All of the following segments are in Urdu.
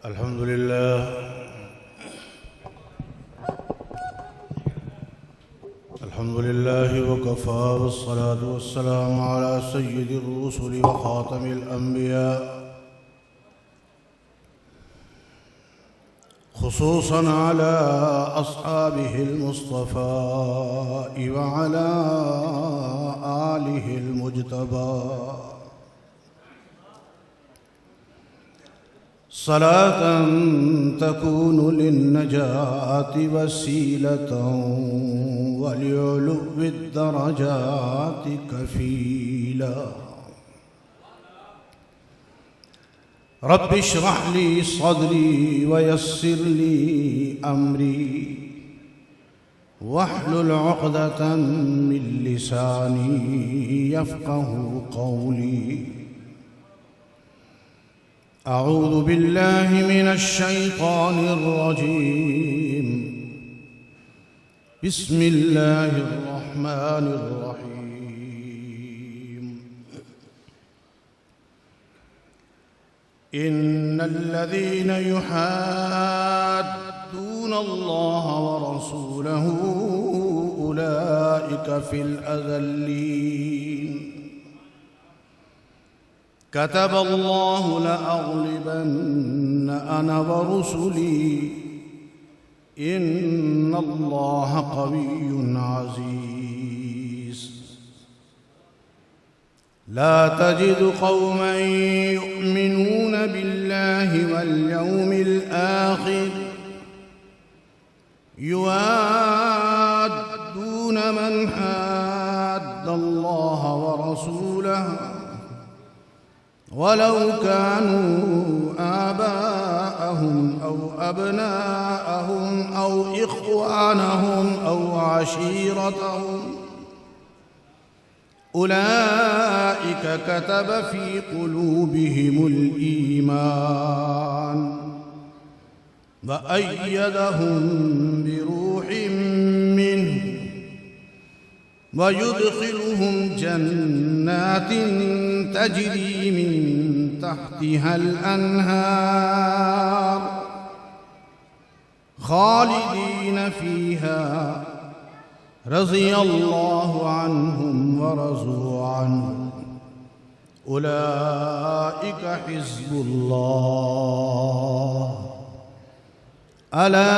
الحمد لله وكفى، والصلاة والسلام على سيد الرسل وخاتم الأنبياء، خصوصا على أصحابه المصطفى وعلى آله المجتبى، صلاة تكون للنجاة وسيلة ولعلو الدرجات كفيلا. رب اشرح لي صدري ويسر لي أمري واحلل عقدة من لساني يفقه قولي. أعوذ بالله من الشيطان الرجيم. بسم الله الرحمن الرحيم. إن الذين يحادون الله ورسوله أولئك في الأذلين. كتب الله لأغلبن أنا ورسلي إن الله قوي عزيز. لا تجد قوما يؤمنون بالله واليوم الآخر يوادون من حاد الله ورسوله ولو كانوا آباءهم أو أبناءهم أو إخوانهم أو عشيرتهم أولئك كتب في قلوبهم الإيمان وأيدهم بروح منه ويدخلهم جنات تجري من تحتها الأنهار خالدين فيها رضي الله عنهم ورضوا عنه أولئك حزب الله ألا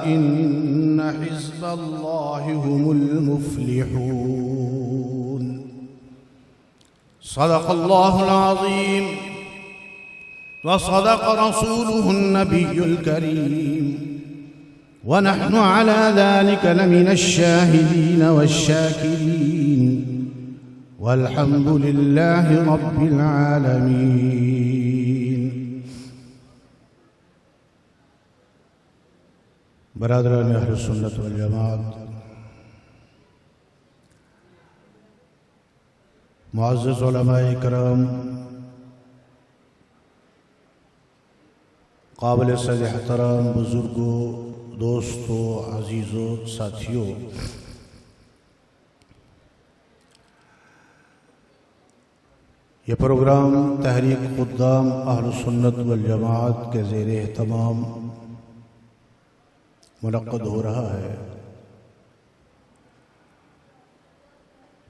إن حزب الله هم المفلحون. صدق الله العظيم وصدق رسوله النبي الكريم ونحن على ذلك لمن الشاهدين والشاكرين والحمد لله رب العالمين. برادران اہل سنت والجماعت، معزز علماء کرام، قابل صد احترام بزرگوں، دوستوں، عزیزوں، ساتھیوں، یہ پروگرام تحریک خدام اہل سنت والجماعت کے زیر اہتمام منعقد ہو رہا ہے.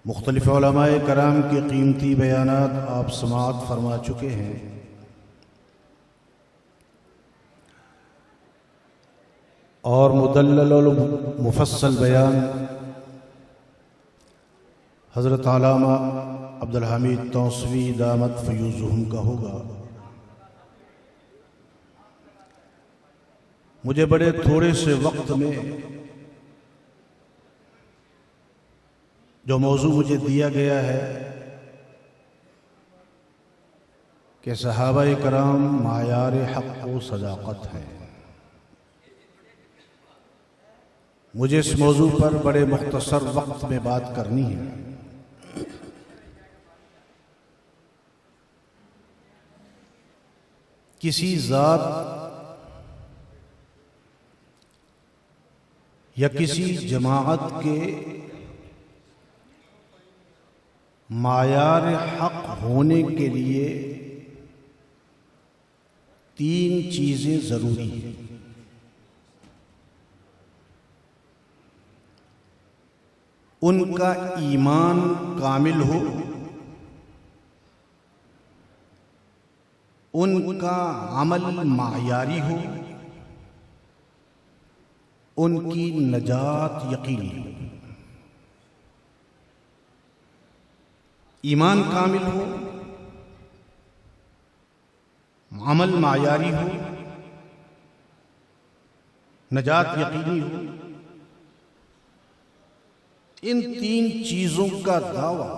مختلف علماء کرام کے قیمتی بیانات آپ سماعت فرما چکے ہیں. اور مدلل و مفصل بیان حضرت علامہ عبدالحمید توسوی دامت فیوزہم کا ہوگا. مجھے بڑے تھوڑے سے وقت میں جو موضوع مجھے دیا گیا ہے کہ صحابہ کرام معیار حق و صداقت ہیں، مجھے اس موضوع پر بڑے مختصر وقت میں بات کرنی ہے. کسی ذات یا کسی جماعت کے معیار حق ہونے کے لیے 3 چیزیں ضروری ہیں۔ ان کا ایمان کامل ہو، ان کا عمل معیاری ہو، ان کی نجات یقینی ہو۔ ایمان کامل ہو، عمل معیاری ہو، نجات یقینی ہو۔ ان 3 چیزوں کا دعویٰ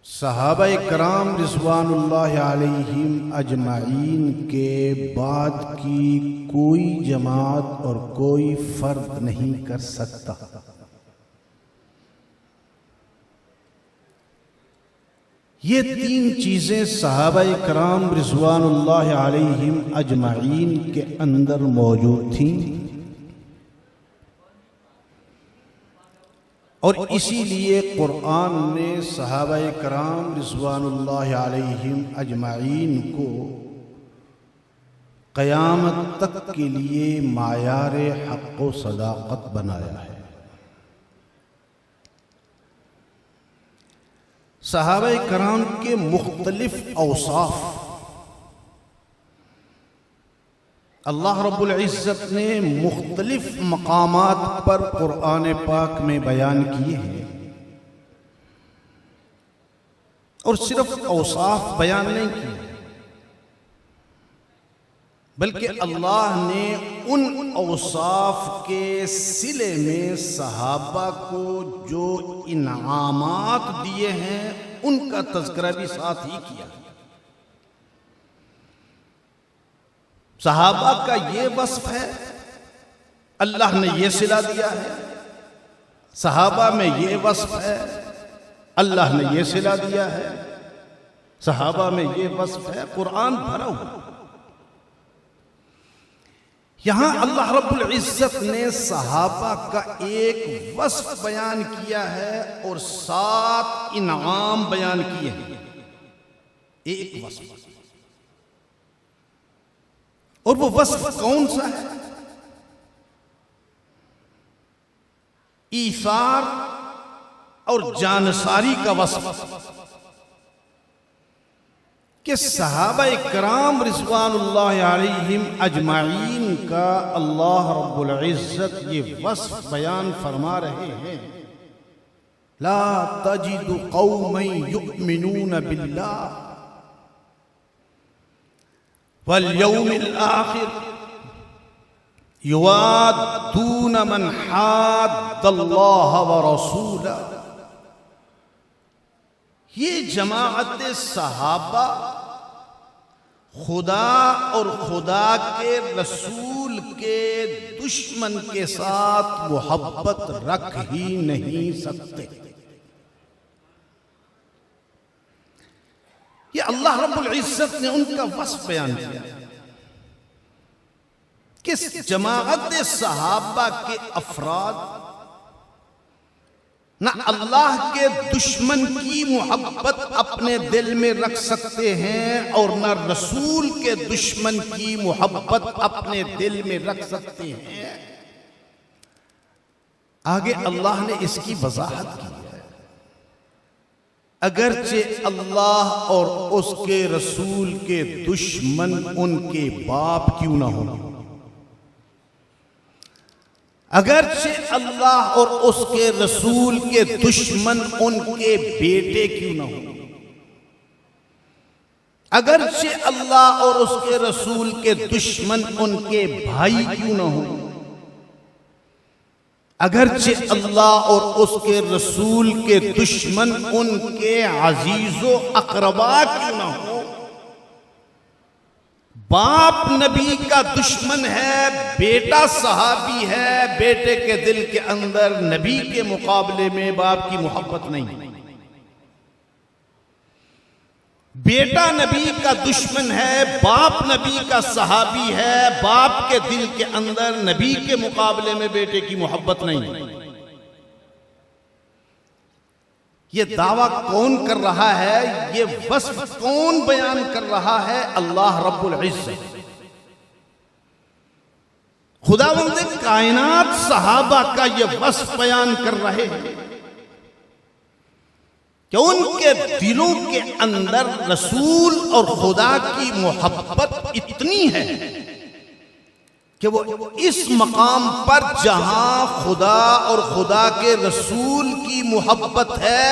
صحابہ کرام رضوان اللہ علیہم اجمعین کے بعد کی کوئی جماعت اور کوئی فرد نہیں کر سکتا۔ یہ 3 چیزیں صحابہ کرام رضوان اللہ علیہم اجمعین کے اندر موجود تھیں، اور اسی لیے قرآن نے صحابہ کرام رضوان اللہ علیہم اجمعین کو قیامت تک کے لیے معیار حق و صداقت بنایا ہے۔ صحابہ کرام کے مختلف اوصاف اللہ رب العزت نے مختلف مقامات پر قرآن پاک میں بیان کیے ہیں، اور صرف اوصاف بیان نہیں کیے، بلکہ اللہ نے ان اوصاف کے صلے میں صحابہ کو جو انعامات دیے ہیں ان کا تذکرہ بھی ساتھ ہی کیا۔ صحابہ کا یہ وصف ہے، اللہ نے یہ صلہ دیا ہے۔ صحابہ میں یہ وصف ہے، اللہ نے یہ صلہ دیا ہے۔ صحابہ میں یہ وصف ہے، قرآن بھرا ہوا۔ یہاں اللہ رب العزت نے صحابہ کا ایک وصف بیان کیا ہے اور 7 انعام بیان کیے ہیں۔ ایک وصف، اور وہ وصف کون سا ہے؟ ایثار اور جانثاری کا وصف، کہ صحابہ کرام رضوان اللہ علیہم اجمعین کا اللہ رب العزت یہ وصف بیان فرما رہے ہیں۔ لا تجد قوما یؤمنون باللہ واليوم الآخر يوادون من حاد الله ورسوله۔ یہ جماعت صحابہ خدا اور خدا کے رسول کے دشمن کے ساتھ محبت رکھ ہی نہیں سکتے۔ یہ اللہ رب العزت نے ان کا وصف بیان کیا کہ جماعت صحابہ کے افراد نہ اللہ کے دشمن کی محبت اپنے دل میں رکھ سکتے ہیں اور نہ رسول کے دشمن کی محبت اپنے دل میں رکھ سکتے ہیں۔ آگے اللہ نے اس کی وضاحت کی ہے، اگرچہ اللہ اور اس کے رسول کے دشمن ان کے باپ کیوں نہ ہوں، اگرچہ اللہ اور اس کے رسول کے دشمن ان کے بیٹے کیوں نہ ہوں، اگرچہ اللہ اور اس کے رسول کے دشمن ان کے بھائی کیوں نہ ہوں، اگرچہ اللہ اور اس کے رسول کے دشمن ان کے عزیز و اقربا کیوں نہ ہوں، باپ نبی کا دشمن ہے، بیٹا صحابی ہے، بیٹے کے دل کے اندر نبی کے مقابلے میں باپ کی محبت نہیں، بیٹا نبی کا دشمن ہے، باپ نبی کا صحابی ہے، باپ کے دل کے اندر نبی کے مقابلے میں بیٹے کی محبت نہیں۔ یہ دعویٰ کون کر رہا ہے، یہ وصف کون بیان کر رہا ہے؟ اللہ رب العزت۔ خداوند کائنات صحابہ کا یہ وصف بیان کر رہے ہیں کہ ان کے دلوں کے اندر رسول اور خدا کی محبت اتنی ہے کہ وہ اس مقام پر جہاں خدا اور خدا کے رسول کی محبت ہے،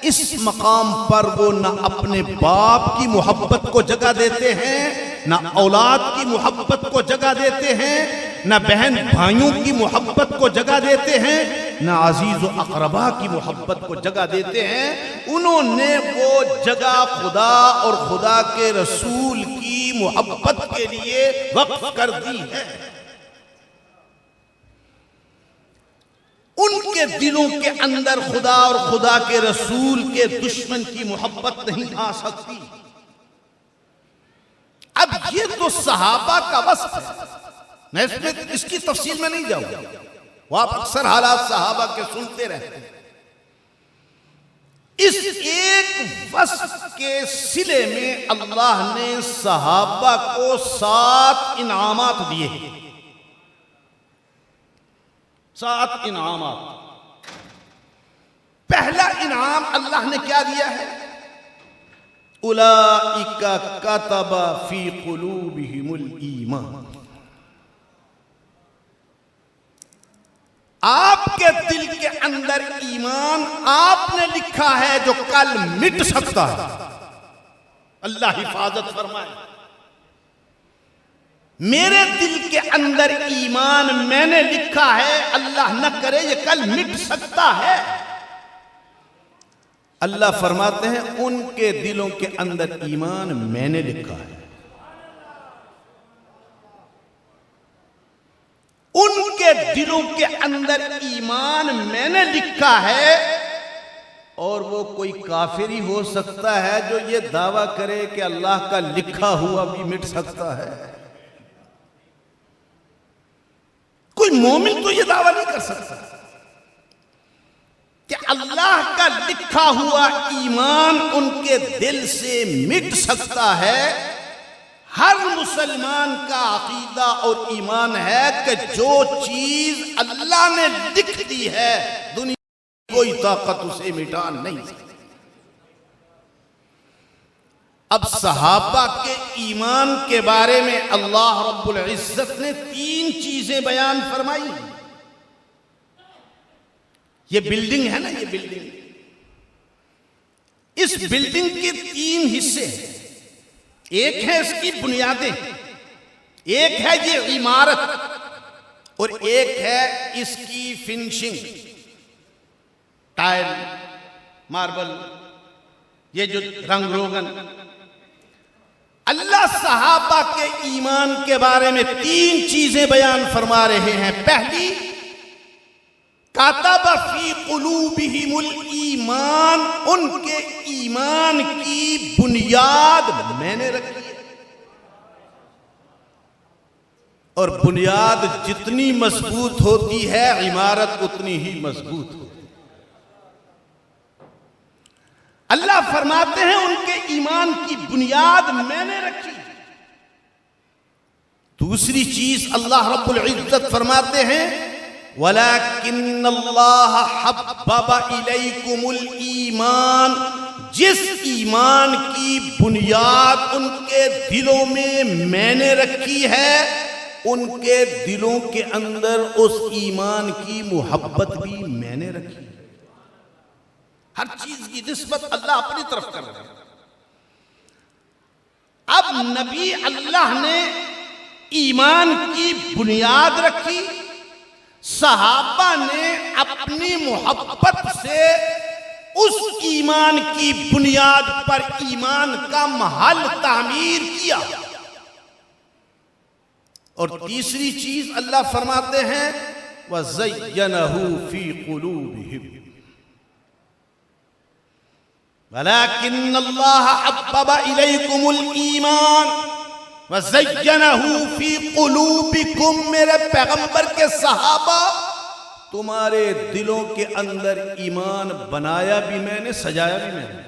اس مقام پر وہ نہ اپنے باپ کی محبت کو جگہ دیتے ہیں، نہ اولاد کی محبت کو جگہ دیتے ہیں، نہ بہن بھائیوں کی محبت کو جگہ دیتے ہیں، نہ عزیز و اقربا کی محبت کو جگہ دیتے ہیں۔ انہوں نے وہ جگہ خدا اور خدا کے رسول کی محبت کے لیے وقف کر دی ہے۔ ان کے دلوں کے اندر خدا اور خدا کے رسول کے دشمن کی محبت نہیں آ سکتی۔ اب یہ تو صحابہ کا وصف ہے، میں اس کی تفصیل میں نہیں جاؤں گا، وہ آپ اکثر حالات صحابہ کے سنتے رہتے ہیں۔ اس ایک وصف کے صلے میں اللہ نے صحابہ کو 7 انعامات دیے، 7 انعامات۔ پہلا انعام اللہ نے کیا دیا ہے؟ اولئک کتب فی قلوبہم الایمان۔ آپ کے دل کے اندر ایمان آپ نے لکھا ہے جو کل مٹ سکتا ہے، اللہ حفاظت فرمائے۔ میرے دل کے اندر ایمان میں نے لکھا ہے، اللہ نہ کرے یہ کل مٹ سکتا ہے۔ اللہ فرماتے ہیں ان کے دلوں کے اندر ایمان میں نے لکھا ہے، ان کے دلوں کے اندر ایمان میں نے لکھا ہے۔ اور وہ کوئی کافر ہی ہو سکتا ہے جو یہ دعویٰ کرے کہ اللہ کا لکھا ہوا بھی مٹ سکتا ہے۔ کوئی مومن تو یہ دعویٰ نہیں کر سکتا کہ اللہ کا لکھا ہوا ایمان ان کے دل سے مٹ سکتا ہے۔ ہر مسلمان کا عقیدہ اور ایمان ہے کہ جو چیز اللہ نے لکھ دی ہے دنیا کی کوئی طاقت اسے مٹا نہیں سکتی۔ اب صحابہ کے ایمان کے بارے میں اللہ رب العزت نے 3 چیزیں بیان فرمائی۔ یہ بلڈنگ ہے نا، یہ بلڈنگ، اس بلڈنگ کے 3 حصے ہیں۔ ایک ہے اس کی بنیادیں، ایک ہے یہ عمارت، اور ایک ہے اس کی فنشنگ، ٹائل، ماربل، یہ جو رنگ روگن۔ اللہ صحابہ کے ایمان کے بارے میں 3 چیزیں بیان فرما رہے ہیں۔ پہلی، کتب فی قلوبہم الایمان، ان کے ایمان کی بنیاد میں نے رکھی ہے، اور بنیاد جتنی مضبوط ہوتی ہے عمارت اتنی ہی مضبوط ہوتی ہے۔ اللہ فرماتے ہیں ان کے ایمان کی بنیاد میں نے رکھی۔ دوسری چیز اللہ رب العزت فرماتے ہیں وَلَكِنَّ اللَّهَ حَبَّبَ إِلَيْكُمُ الْإِيمَانَ، جس ایمان کی بنیاد ان کے دلوں میں نے رکھی ہے، ان کے دلوں کے اندر اس ایمان کی محبت بھی میں نے رکھی ہے۔ ہر چیز کی نسبت اللہ اپنی طرف کر رہا ہے۔ اب نبی اللہ نے ایمان کی بنیاد رکھی، صحابہ نے اپنی محبت سے اس ایمان کی بنیاد پر ایمان کا محل تعمیر کیا۔ اور تیسری چیز اللہ فرماتے ہیں وَزَيَّنَهُ فِي قُلُوبِهِمْ، وَلَكِنَّ اللَّهَ حَبَّبَ إِلَيْكُمُ الْإِيمَانَ وَزَيَّنَهُ فِي قُلُوبِكُمْ۔ میرے پیغمبر کے صحابہ تمہارے دلوں کے اندر ایمان بنایا بھی میں نے، سجایا بھی میں نے،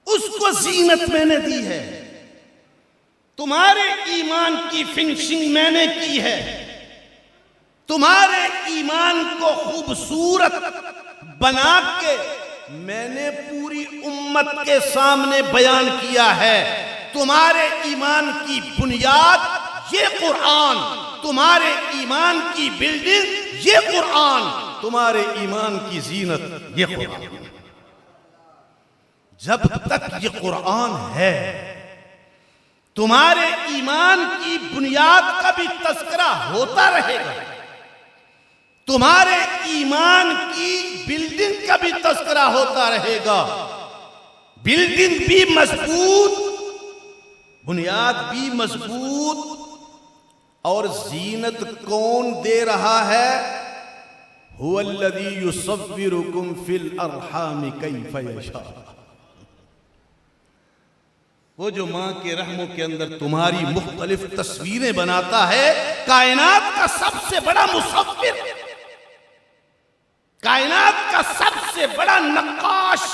اس کو زینت میں نے دی ہے، تمہارے ایمان کی فنشنگ میں نے کی ہے، تمہارے ایمان کو خوبصورت بنا کے میں نے پوری امت کے سامنے بیان کیا ہے۔ تمہارے ایمان کی بنیاد یہ قرآن، تمہارے ایمان کی بلڈنگ یہ قرآن، تمہارے ایمان کی زینت یہ قرآن۔ جب تک یہ قرآن ہے تمہارے ایمان کی بنیاد کا بھی تذکرہ ہوتا رہے گا، تمہارے ایمان کی بلڈنگ کا بھی تذکرہ ہوتا رہے گا، بلڈنگ بھی مضبوط، بنیاد بھی مضبوط، اور زینت کون دے رہا ہے؟ هو الذی یصورکم فی الارحام کیف یشاء، وہ جو ماں کے رحموں کے اندر تمہاری مختلف تصویریں بناتا ہے، کائنات کا سب سے بڑا مصور، کائنات کا سب سے بڑا نقاش،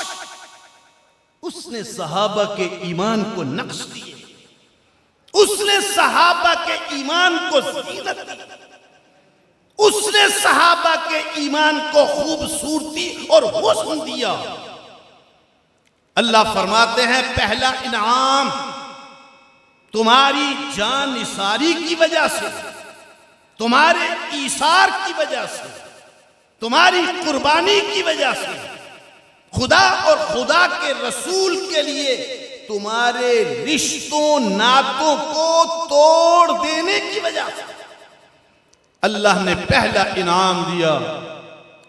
اس نے صحابہ کے ایمان کو نقش دیے، اس نے صحابہ کے ایمان کو زینت دی، اس نے صحابہ کے ایمان کو خوبصورتی اور حسن دیا۔ اللہ فرماتے ہیں پہلا انعام تمہاری جان نثاری کی وجہ سے، تمہارے ایثار کی وجہ سے، تمہاری قربانی کی وجہ سے، خدا اور خدا کے رسول کے لیے تمہارے رشتوں ناتوں کو توڑ دینے کی وجہ سے اللہ نے پہلا انعام دیا،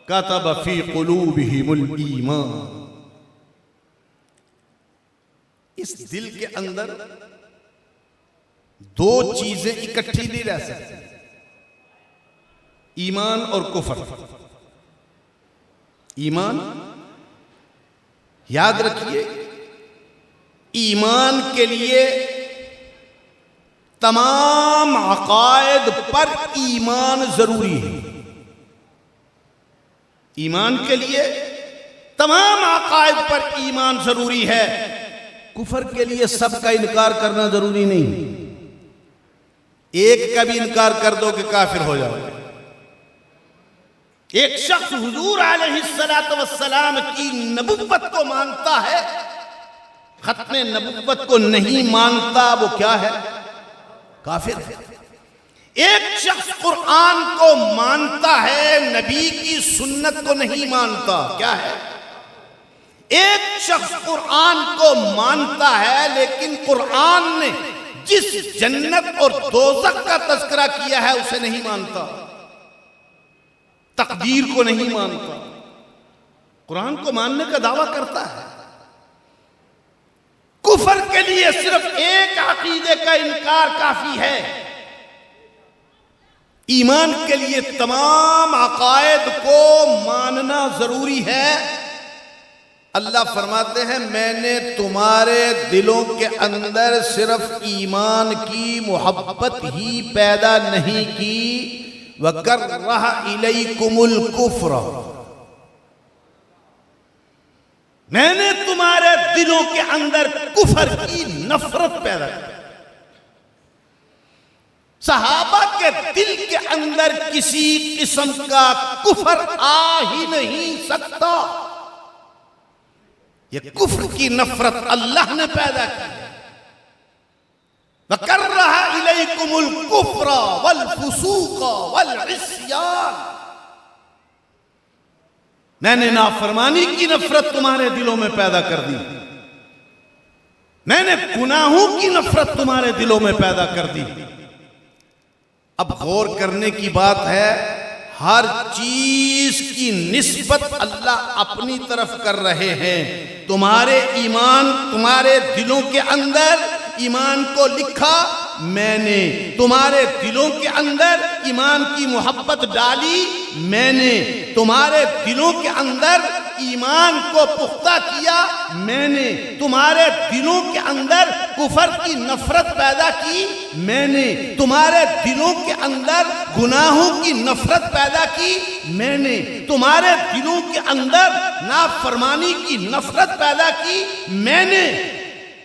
کتب فی قلوبہم الایمان۔ اس دل کے اندر دو چیزیں اکٹھی نہیں رہ سکتی، ایمان اور کفر۔ ایمان یاد رکھیے، ایمان کے لیے تمام عقائد پر ایمان ضروری ہے، ایمان کے لیے تمام عقائد پر ایمان ضروری ہے، کفر کے لیے سب کا انکار کرنا ضروری نہیں، ایک کا بھی انکار کر دو کہ کافر ہو جاؤ۔ ایک شخص حضور علیہ السلام کی نبوت کو مانتا ہے، ختم نبوت کو نہیں مانتا، وہ کیا ہے؟ کافر ہے۔ ایک شخص قرآن کو مانتا ہے، نبی کی سنت کو نہیں مانتا، کیا ہے؟ ایک شخص قرآن کو مانتا ہے لیکن قرآن نے جس جنت اور دوزخ کا تذکرہ کیا ہے اسے نہیں مانتا، تقدیر کو نہیں مانتا، قرآن کو ماننے کا دعویٰ کرتا ہے۔ کفر کے لیے صرف ایک عقیدے کا انکار کافی ہے، ایمان کے لیے تمام عقائد کو ماننا ضروری ہے۔ اللہ فرماتے ہیں میں نے تمہارے دلوں کے اندر صرف ایمان کی محبت ہی پیدا نہیں کی، وَكَرَّهَ إِلَيْكُمُ الْكُفْرَ، میں نے تمہارے دلوں کے اندر کفر کی نفرت پیدا کی۔ صحابہ کے دل کے اندر کسی قسم کا کفر آ ہی نہیں سکتا، یہ کفر کی نفرت اللہ نے پیدا کی۔ وَكَرَّهَ إِلَيْكُمُ الْكُفْرَ وَالْفُسُوقَ وَالْعِصْيَانَ، میں نے نافرمانی کی نفرت تمہارے دلوں میں پیدا کر دی، میں نے گناہوں کی نفرت تمہارے دلوں میں پیدا کر دی۔ اب غور کرنے کی بات ہے، ہر چیز کی نسبت اللہ اپنی طرف کر رہے ہیں۔ تمہارے ایمان، تمہارے دلوں کے اندر ایمان کو لکھا میں نے تمہارے دلوں کے اندر ایمان کی محبت ڈالی، میں نے تمہارے دلوں کے اندر ایمان کو پختہ کیا، میں نے تمہارے دلوں کے اندر کفر کی نفرت پیدا کی، میں نے تمہارے دلوں کے اندر گناہوں کی نفرت پیدا کی، میں نے تمہارے دلوں کے اندر نافرمانی کی نفرت پیدا کی، میں نے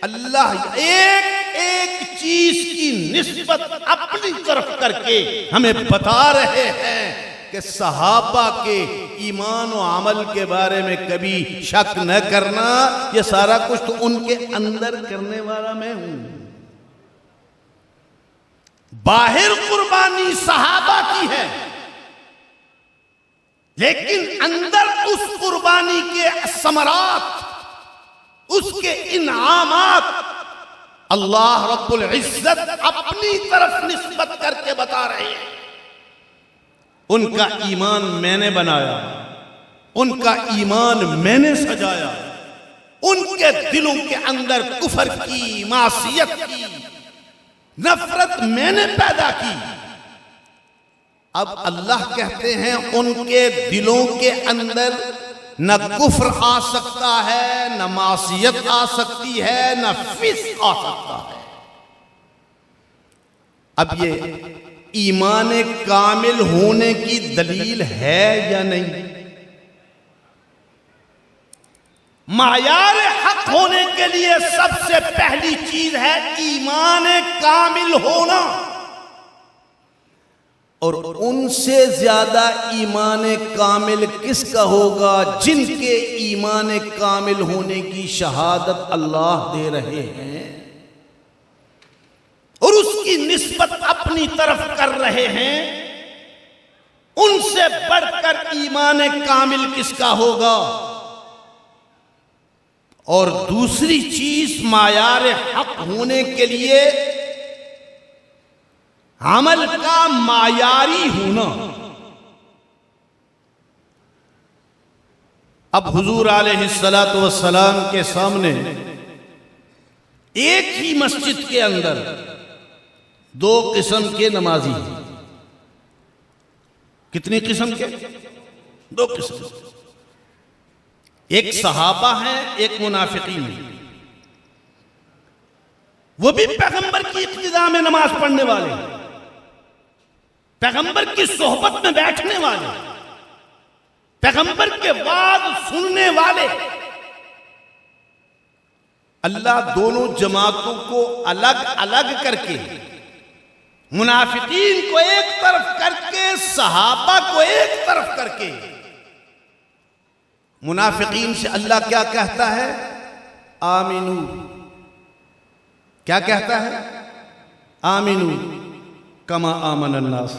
اللہ ایک ایک چیز کی نسبت اپنی طرف کر کے ہمیں بتا رہے ہیں کہ صحابہ کے ایمان و عمل کے بارے میں کبھی شک نہ کرنا، یہ سارا کچھ تو ان کے اندر کرنے والا میں ہوں۔ باہر قربانی صحابہ کی ہے، لیکن اندر اس قربانی کے ثمرات، اس کے انعامات اللہ رب العزت اپنی طرف نسبت کر کے بتا رہے ہیں۔ ان کا ایمان میں نے بنایا، ان کا ایمان میں نے سجایا، ان کے دلوں کے اندر کفر کی، معصیت کی نفرت میں نے پیدا کی۔ اب اللہ کہتے ہیں ان کے دلوں کے اندر نہ کفر آ سکتا ہے، نہ معصیت آ سکتی ہے، نہ فسق آ سکتا ہے۔ اب یہ ایمان کامل ہونے کی دلیل ہے یا نہیں؟ معیار حق ہونے کے لیے سب سے پہلی چیز ہے ایمان کامل ہونا، اور ان سے زیادہ ایمان کامل کس کا ہوگا جن کے ایمان کامل ہونے کی شہادت اللہ دے رہے ہیں اور اس کی نسبت اپنی طرف کر رہے ہیں۔ ان سے بڑھ کر ایمان کامل کس کا ہوگا؟ اور دوسری چیز معیار حق ہونے کے لیے عمل کا معیاری ہونا۔ اب حضور علیہ السلام کے سامنے ایک ہی مسجد کے اندر دو قسم کے نمازی ہیں۔ کتنی قسم کے؟ دو قسم۔ ایک صحابہ ہیں، ایک منافقین ہیں۔ وہ بھی پیغمبر کی اقتداء میں نماز پڑھنے والے ہیں، پیغمبر کی صحبت میں بیٹھنے والے، پیغمبر کے وعظ سننے والے۔ اللہ دونوں جماعتوں کو الگ الگ کر کے، منافقین کو ایک طرف کر کے، صحابہ کو ایک طرف کر کے، منافقین سے اللہ کیا کہتا ہے؟ آمینو۔ کیا کہتا ہے؟ آمینو کما آمن الناس۔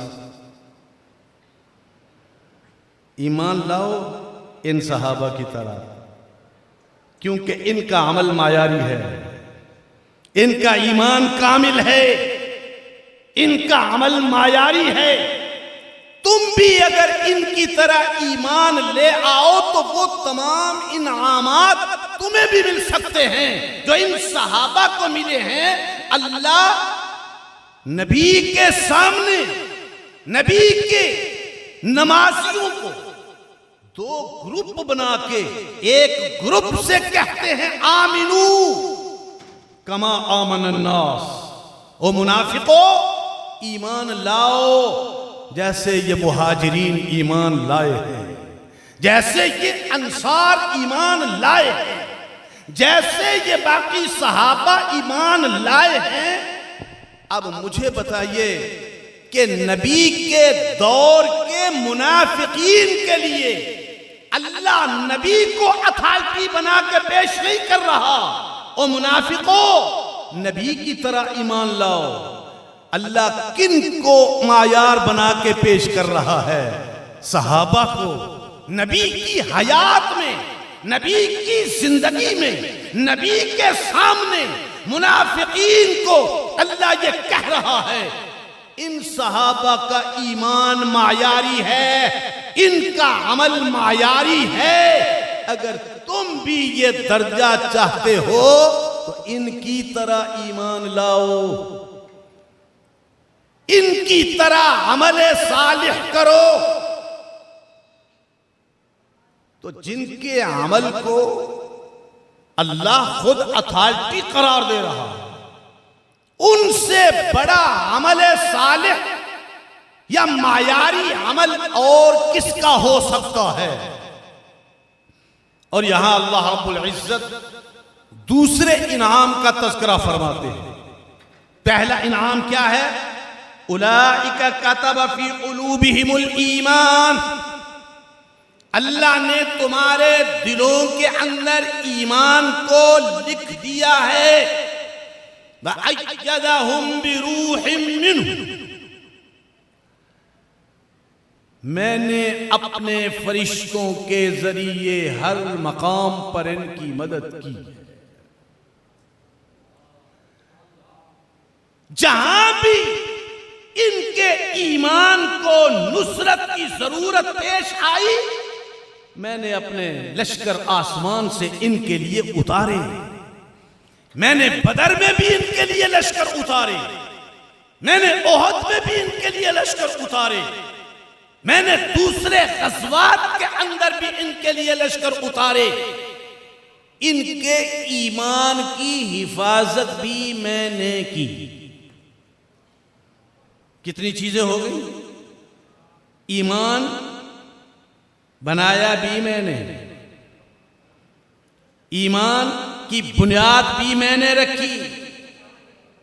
ایمان لاؤ ان صحابہ کی طرح، کیونکہ ان کا عمل معیاری ہے، ان کا ایمان کامل ہے، ان کا عمل معیاری ہے۔ تم بھی اگر ان کی طرح ایمان لے آؤ تو وہ تمام انعامات تمہیں بھی مل سکتے ہیں جو ان صحابہ کو ملے ہیں۔ اللہ نبی کے سامنے نبی کے نمازیوں کو دو گروپ بنا کے ایک گروپ سے کہتے ہیں آمنو کما آمن الناس، او منافقو ایمان لاؤ جیسے یہ مہاجرین ایمان لائے ہیں، جیسے یہ انصار ایمان لائے ہیں، جیسے یہ باقی صحابہ ایمان لائے ہیں۔ اب مجھے بتائیے کہ نبی کے دور کے منافقین کے لیے اللہ نبی کو اتھارٹی بنا کے پیش نہیں کر رہا۔ او منافقو نبی کی طرح ایمان لاؤ، اللہ کن کو معیار بنا کے پیش کر رہا ہے؟ صحابہ کو۔ نبی کی حیات میں، نبی کی زندگی میں، نبی کے سامنے منافقین کو اللہ یہ کہہ رہا ہے ان صحابہ کا ایمان معیاری ہے، ان کا عمل معیاری ہے۔ اگر تم بھی یہ درجہ چاہتے ہو تو ان کی طرح ایمان لاؤ۔ ان کی طرح عمل صالح کرو. تو جن کے عمل کو اللہ خود اتھارٹی قرار دے رہا ہے، ان سے بڑا عمل صالح یا معیاری عمل اور کس کا ہو سکتا ہے؟ اور یہاں اللہ رب العزت دوسرے انعام کا تذکرہ فرماتے ہیں. پہلا انعام کیا ہے؟ اولئک کتب فی قلوبہم الایمان، اللہ نے تمہارے دلوں کے اندر ایمان کو لکھ دیا ہے. وَأَيَّدَهُمْ بِرُوحٍ مِّنْهُ، میں نے اپنے فرشتوں کے ذریعے ہر مقام پر ان کی مدد کی. جہاں بھی ان کے ایمان کو نصرت کی ضرورت پیش آئی، میں نے اپنے لشکر آسمان سے ان کے لیے اتارے. میں نے بدر میں بھی ان کے لیے لشکر اتارے، میں نے احد میں بھی ان کے لیے لشکر اتارے، میں نے دوسرے غزوات کے اندر بھی ان کے لیے لشکر اتارے. ان کے ایمان کی حفاظت بھی میں نے کی. کتنی چیزیں ہو گئی؟ ایمان بنایا بھی میں نے، ایمان کی بنیاد بھی میں نے رکھی،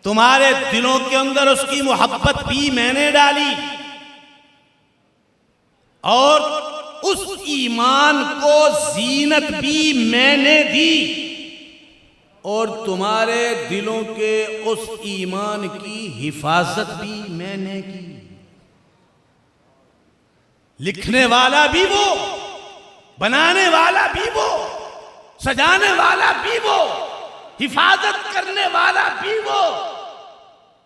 تمہارے دلوں کے اندر اس کی محبت بھی میں نے ڈالی، اور اس ایمان کو زینت بھی میں نے دی، اور تمہارے دلوں کے اس ایمان کی حفاظت بھی میں نے کی. لکھنے والا بھی وہ، بنانے والا بھی وہ، سجانے والا بھی وہ، حفاظت کرنے والا بھی وہ.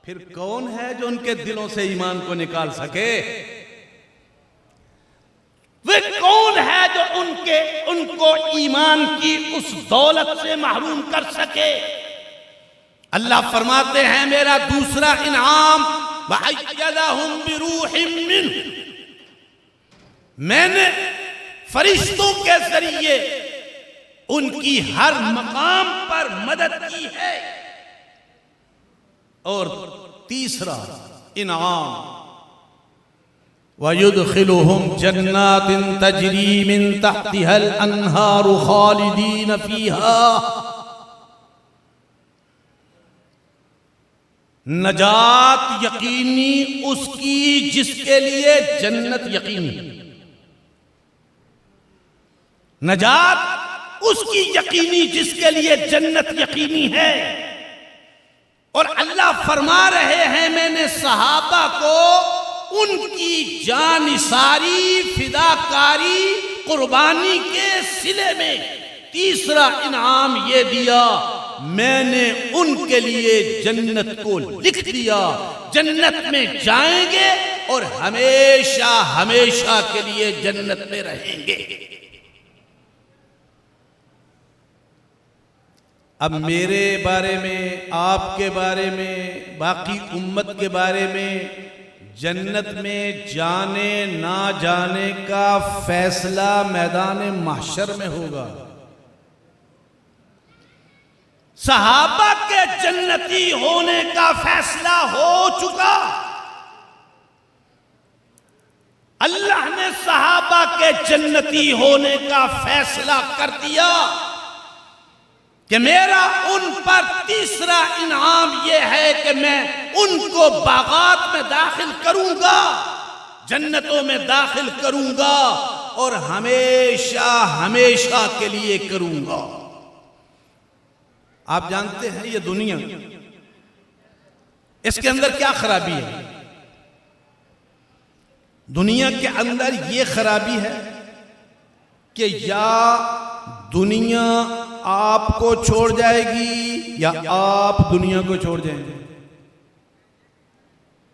پھر کون ہے جو ان کے دلوں سے ایمان کو نکال سکے؟ وہ کون ہے جو ان کو ایمان کی اس دولت سے محروم کر سکے؟ اللہ فرماتے ہیں میرا دوسرا انعام وَأَيَّدَهُمْ بِرُوحٍ مِّنْهُ، میں نے فرشتوں کے ذریعے ان کی ہر مقام پر مدد کی ہے. اور تیسرا انعام وَيُدْخِلُهُمْ جَنَّاتٍ تَجْرِي مِن تَحْتِهَا الْأَنْهَارُ خَالِدِينَ فِيهَا، نجات یقینی اس کی جس کے لیے جنت یقینی، نجات اس کی یقینی جس کے لیے جنت یقینی ہے. اور اللہ فرما رہے ہیں میں نے صحابہ کو ان کی جان نثاری، فداکاری، قربانی کے صلے میں تیسرا انعام یہ دیا، میں نے ان کے لیے جنت کو لکھ دیا. جنت میں جائیں گے اور ہمیشہ ہمیشہ کے لیے جنت میں رہیں گے. اب میرے بارے میں، آپ کے بارے میں، باقی امت کے بارے میں جنت میں جانے نہ جانے کا فیصلہ میدان محشر میں ہوگا. صحابہ کے جنتی ہونے کا فیصلہ ہو چکا. اللہ نے صحابہ کے جنتی ہونے کا فیصلہ کر دیا کہ میرا ان پر تیسرا انعام یہ ہے کہ میں ان کو باغات میں داخل کروں گا، جنتوں میں داخل کروں گا، اور ہمیشہ ہمیشہ کے لیے کروں گا. آپ جانتے ہیں یہ دنیا، اس کے اندر کیا خرابی ہے؟ دنیا کے اندر یہ خرابی ہے کہ یا دنیا آپ کو چھوڑ جائے گی یا آپ دنیا کو چھوڑ جائیں گے.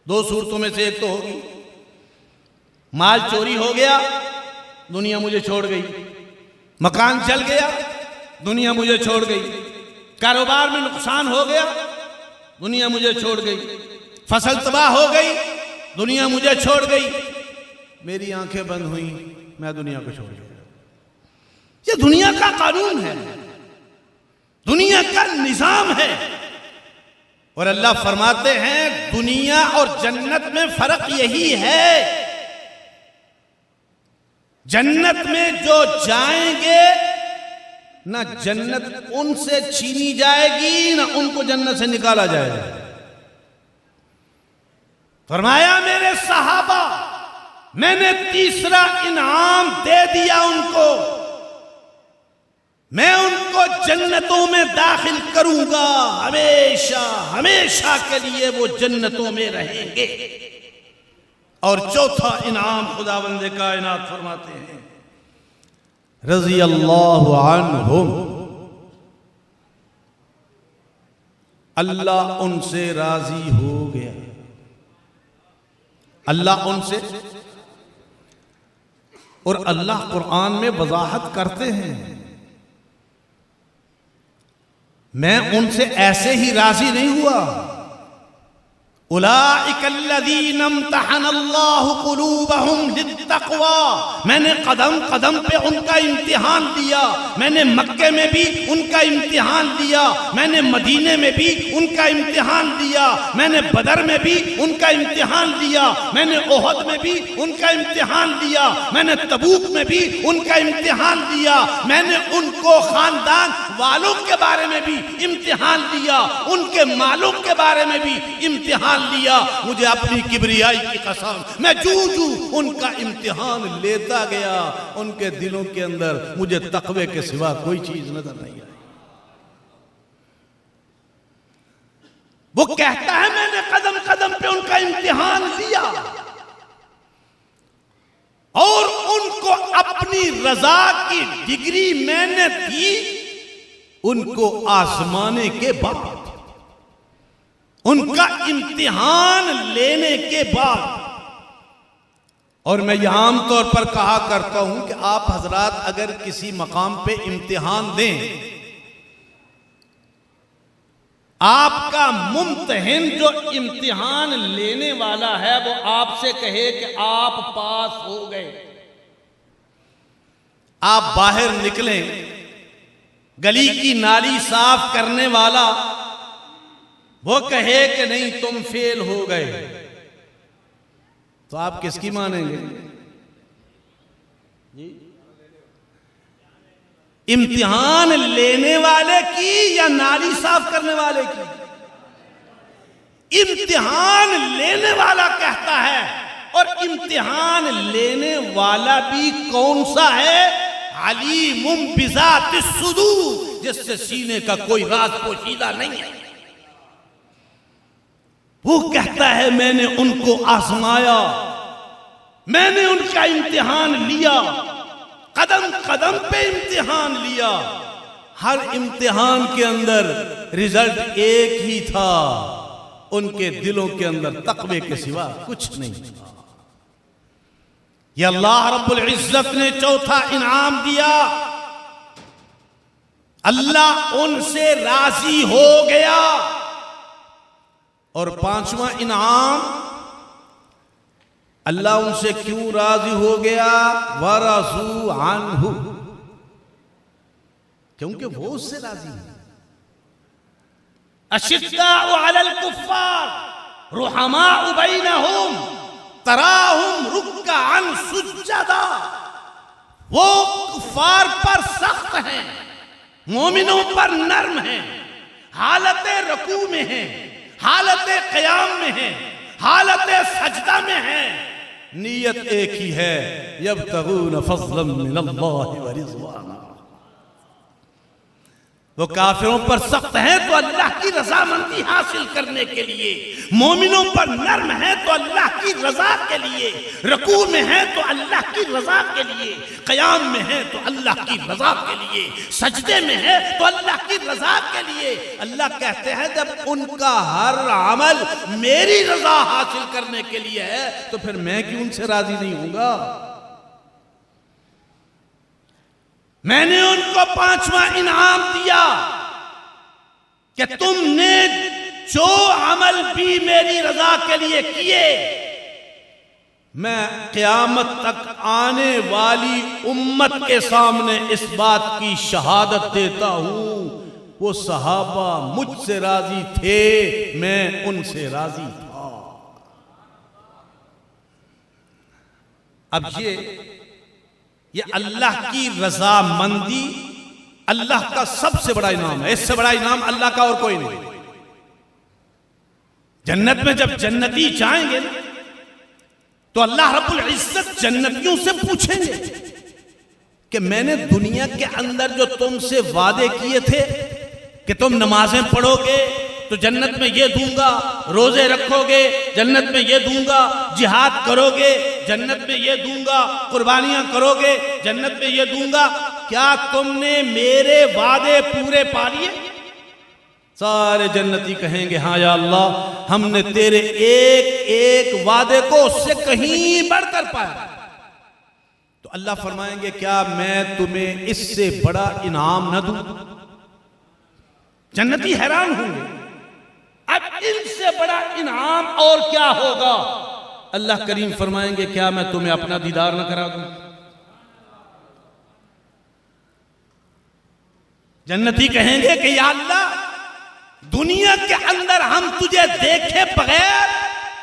دو صورتوں میں سے ایک تو ہوگی. مال چوری ہو گیا، دنیا مجھے چھوڑ گئی. مکان چل گیا، دنیا مجھے چھوڑ گئی. کاروبار میں نقصان ہو گیا، دنیا مجھے چھوڑ گئی. فصل تباہ ہو گئی، دنیا مجھے چھوڑ گئی، میری آنکھیں بند ہوئیں، میں دنیا کو چھوڑ گیا۔ یہ دنیا کا قانون ہے، دنیا کا نظام ہے۔ اور اللہ فرماتے ہیں دنیا اور جنت میں فرق یہی ہے، جنت میں جو جائیں گے نہ جنت ان سے چھینی جائے گی نہ ان کو جنت سے نکالا جائے گا۔ فرمایا میرے صحابہ میں نے تیسرا انعام دے دیا ان کو، میں ان کو جنتوں میں داخل کروں گا، ہمیشہ ہمیشہ کے لیے وہ جنتوں میں رہیں گے۔ اور چوتھا انعام خداوند کائنات فرماتے ہیں رضی اللہ عنہم، اللہ ان سے راضی ہو گیا۔ اللہ ان سے، اور اللہ قرآن میں وضاحت کرتے ہیں میں ان سے ایسے ہی راضی نہیں ہوا۔ اولئک الذین امتحن اللہ قلوبہم للتقوی، میں نے قدم قدم پہ ان کا امتحان لیا، میں نے مکے میں بھی ان کا امتحان لیا، میں نے مدینے میں بھی ان کا امتحان لیا، میں نے بدر میں بھی ان کا امتحان لیا، میں نے احد میں بھی ان کا امتحان لیا، میں نے تبوک میں بھی ان کا امتحان لیا، میں نے ان کو خاندان والوں کے بارے میں بھی امتحان لیا، ان کے مالوں کے بارے میں بھی امتحان لیا۔ مجھے اپنی کبریائی کی قسم، میں جو ان کا امتحان لیتا گیا ان کے دلوں کے اندر مجھے تقوی کے سوا کوئی چیز نظر نہیں آئی۔ وہ کہتا ہے میں نے قدم قدم پہ ان کا امتحان لیا اور ان کو اپنی رضا کی ڈگری میں نے دی، ان کو آزمانے کے بعد، ان کا امتحان لینے کے بعد۔ اور میں یہ عام طور پر کہا کرتا ہوں کہ آپ حضرات اگر کسی مقام پہ امتحان دیں، آپ کا ممتحن جو امتحان لینے والا ہے وہ آپ سے کہے کہ آپ پاس ہو گئے، آپ باہر نکلیں، گلی کی نالی صاف کرنے والا وہ کہے کہ نہیں تم فیل ہو گئے، تو آپ کس کی مانیں گے؟ امتحان لینے والے کی یا نالی صاف کرنے والے کی؟ امتحان لینے والا کہتا ہے، اور امتحان لینے والا بھی کون سا ہے؟ علیم بذات الصدور، جس سے سینے کا کوئی راز پوشیدہ نہیں ہے۔ وہ کہتا ہے میں نے ان کو آزمایا، میں نے ان کا امتحان لیا، قدم قدم پہ امتحان لیا، ہر امتحان کے اندر رزلٹ ایک ہی تھا، ان کے دلوں کے اندر تقوی کے سوا کچھ نہیں تھا۔ یہ اللہ رب العزت نے چوتھا انعام دیا، اللہ ان سے راضی ہو گیا۔ اور پانچواں انعام، اللہ ان سے کیوں راضی ہو گیا؟ وَرَضُوا عَنْهُ، کیونکہ وہ اس سے راضی ہیں۔ أَشِدَّاءُ عَلَى الْكُفَّارِ رُحَمَاءُ بَيْنَهُمْ تَرَاهُمْ رُكَّعًا سُجَّدًا، وہ کفار پر سخت ہیں، مومنوں پر نرم ہیں، حالت رکوع میں ہیں، حالت قیام میں ہیں، حالت سجدہ میں ہیں، نیت ایک ہی ہے، یبتغون فضلا من اللہ ورضوانا۔ وہ کافروں پر سخت ہیں تو اللہ کی رضامندی حاصل کرنے کے لیے، مومنوں پر نرم ہیں تو اللہ کی رضا کے لیے، رکوع میں ہیں تو اللہ کی رضا کے لیے، قیام میں ہیں تو اللہ کی رضا کے لیے، سجدے میں ہیں تو اللہ کی رضا کے لیے۔ اللہ کہتے ہیں جب ان کا ہر عمل میری رضا حاصل کرنے کے لیے ہے تو پھر میں کیوں ان سے راضی نہیں ہوں گا؟ میں نے ان کو پانچواں انعام دیا کہ تم نے جو عمل بھی میری رضا کے لیے کیے، میں قیامت تک آنے والی امت کے سامنے اس بات کی شہادت دیتا ہوں، وہ صحابہ مجھ سے راضی تھے، میں ان سے راضی تھا۔ اب یہ اللہ کی رضامندی اللہ کا سب سے بڑا انعام ہے، اس سے بڑا انعام اللہ کا اور کوئی نہیں۔ جنت میں جب جنتی جائیں گے تو اللہ رب العزت جنتیوں سے پوچھیں گے کہ میں نے دنیا کے اندر جو تم سے وعدے کیے تھے کہ تم نمازیں پڑھو گے تو جنت میں یہ دوں گا، روزے رکھو گے جنت میں یہ دوں گا، جہاد کرو گے جنت میں یہ دوں گا، قربانیاں کرو گے جنت میں یہ دوں گا، کیا تم نے میرے وعدے پورے پا لیے؟ سارے جنتی کہیں گے ہاں یا اللہ، ہم نے تیرے ایک ایک وعدے کو اس سے کہیں بڑھ کر پایا۔ تو اللہ فرمائیں گے کیا میں تمہیں اس سے بڑا انعام نہ دوں؟ جنتی حیران ہوں گے، اب ان سے بڑا انعام اور کیا ہوگا؟ اللہ کریم فرمائیں گے کیا میں تمہیں اپنا دیدار نہ کرا دوں؟ جنتی کہیں گے کہ یا اللہ، دنیا کے اندر ہم تجھے دیکھے بغیر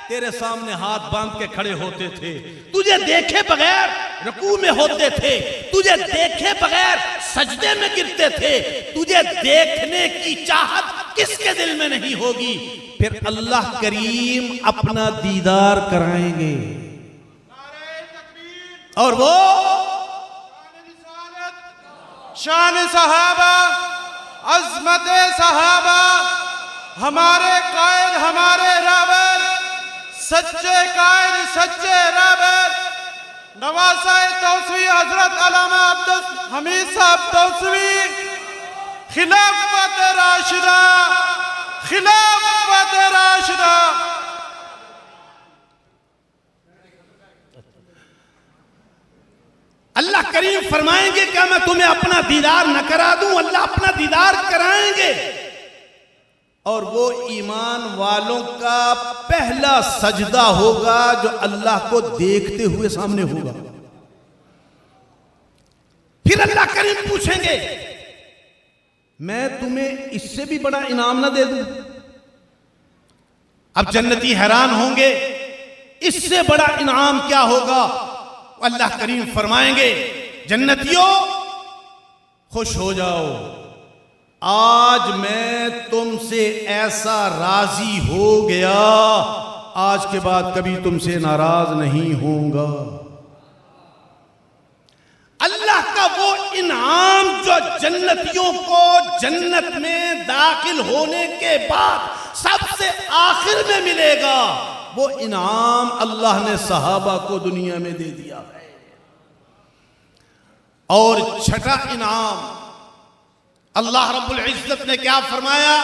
تیرے سامنے ہاتھ باندھ کے کھڑے ہوتے تھے، تجھے دیکھے بغیر رکوع میں ہوتے تھے، تجھے دیکھے بغیر سجدے میں گرتے تھے، تجھے دیکھنے کی چاہت کس کے دل میں نہیں ہوگی؟ پھر اللہ کریم اپنا دیدار کرائیں گے اور وہ شان صحابہ، عظمت صحابہ، ہمارے قائد، ہمارے رہبر، سچے قائد، سچے رہبر، نواسہ توسوی حضرت علامہ عبدالحمید صاحب توسوی، خلافت راشدہ، خلافت راشدہ۔ اللہ کریم فرمائیں گے کیا میں تمہیں اپنا دیدار نہ کرا دوں؟ اللہ اپنا دیدار کرائیں گے اور وہ ایمان والوں کا پہلا سجدہ ہوگا جو اللہ کو دیکھتے ہوئے سامنے ہوگا۔ پھر اللہ کریم پوچھیں گے میں تمہیں اس سے بھی بڑا انعام نہ دے دوں؟ اب جنتی حیران ہوں گے اس سے بڑا انعام کیا ہوگا؟ اللہ کریم فرمائیں گے جنتیوں خوش ہو جاؤ، آج میں تم سے ایسا راضی ہو گیا، آج کے بعد کبھی تم سے ناراض نہیں ہوں گا۔ اللہ کا وہ انعام جو جنتیوں کو جنت میں داخل ہونے کے بعد سب سے آخر میں ملے گا، وہ انعام اللہ نے صحابہ کو دنیا میں دے دیا ہے۔ اور چھٹا انعام اللہ رب العزت نے کیا فرمایا؟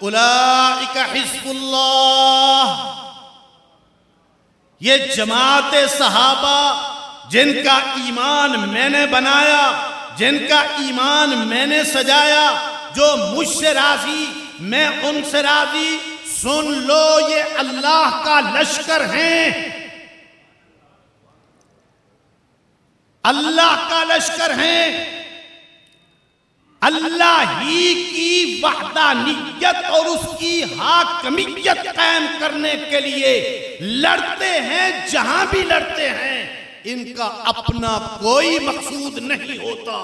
اولئک حزب اللہ، یہ جماعت صحابہ جن کا ایمان میں نے بنایا، جن کا ایمان میں نے سجایا، جو مجھ سے راضی میں ان سے راضی، سن لو یہ اللہ کا لشکر ہیں، اللہ کا لشکر ہیں، اللہ ہی کی وحدانیت اور اس کی حاکمیت قائم کرنے کے لیے لڑتے ہیں، جہاں بھی لڑتے ہیں ان کا اپنا کوئی مقصود نہیں ہوتا،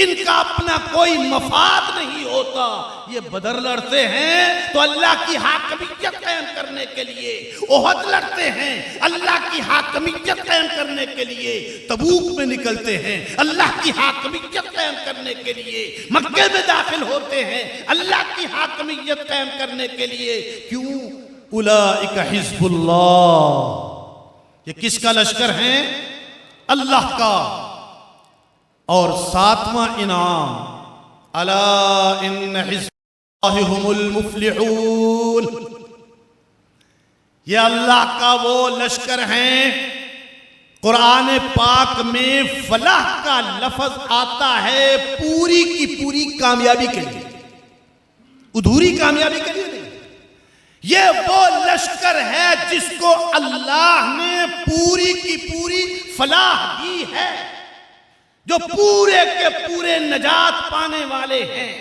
ان کا اپنا کوئی مفاد نہیں ہوتا۔ یہ بدر لڑتے ہیں تو اللہ کی حاکمیت قائم کرنے کے لیے، احد لڑتے ہیں اللہ کی حاکمیت قائم کرنے کے لیے، تبوک میں نکلتے ہیں اللہ کی حاکمیت قائم کرنے کے لیے، مکے میں داخل ہوتے ہیں اللہ کی حاکمیت قائم کرنے کے لیے۔ کیوں؟ اولئک حزب اللہ، یہ کس کا لشکر ہیں؟ اللہ کا۔ اور ساتواں انعام الا ان حزب اللہ هم المفلحون، یہ اللہ کا وہ لشکر ہیں۔ قرآن پاک میں فلاح کا لفظ آتا ہے پوری کی پوری کامیابی کے لیے، ادھوری کامیابی کے لیے نہیں۔ یہ وہ لشکر ہے جس کو اللہ نے پوری کی پوری فلاح دی ہے، جو پورے کے پورے نجات پانے والے ہیں۔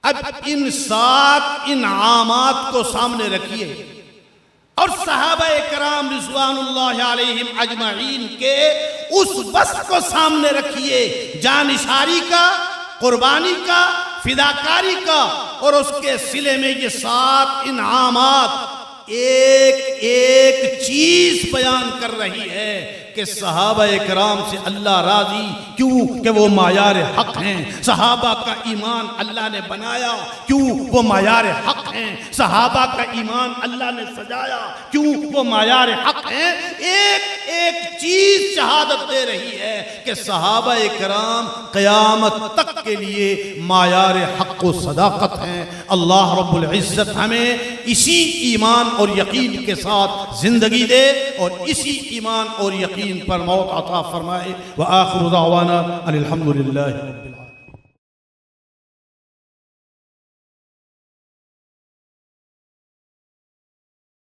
اب ان 7 انعامات کو سامنے رکھیے اور صحابہ کرام رضوان اللہ علیہم اجمعین کے اس وصف کو سامنے رکھیے، جانثاری کا، قربانی کا، فداکاری کا، اور اس کے صلے میں یہ 7 انعامات ایک ایک چیز بیان کر رہی ہے کہ صحابہ اکرام سے اللہ راضی کیوں کہ وہ معیار حق ہیں، صحابہ کا ایمان اللہ نے بنایا کیوں وہ معیار حق ہیں، صحابہ کا ایمان اللہ نے سجایا کیوں وہ معیار حق ہیں۔ ایک ایک چیز شہادت دے رہی ہے کہ صحابہ اکرام قیامت تک کے لیے معیار حق و صداقت ہیں۔ اللہ رب العزت ہمیں اسی ایمان اور یقین کے ساتھ زندگی دے اور اسی ایمان اور یقین پر موت عطا فرمائے۔ وآخر دعوانا ان الحمد للہ رب العالمین۔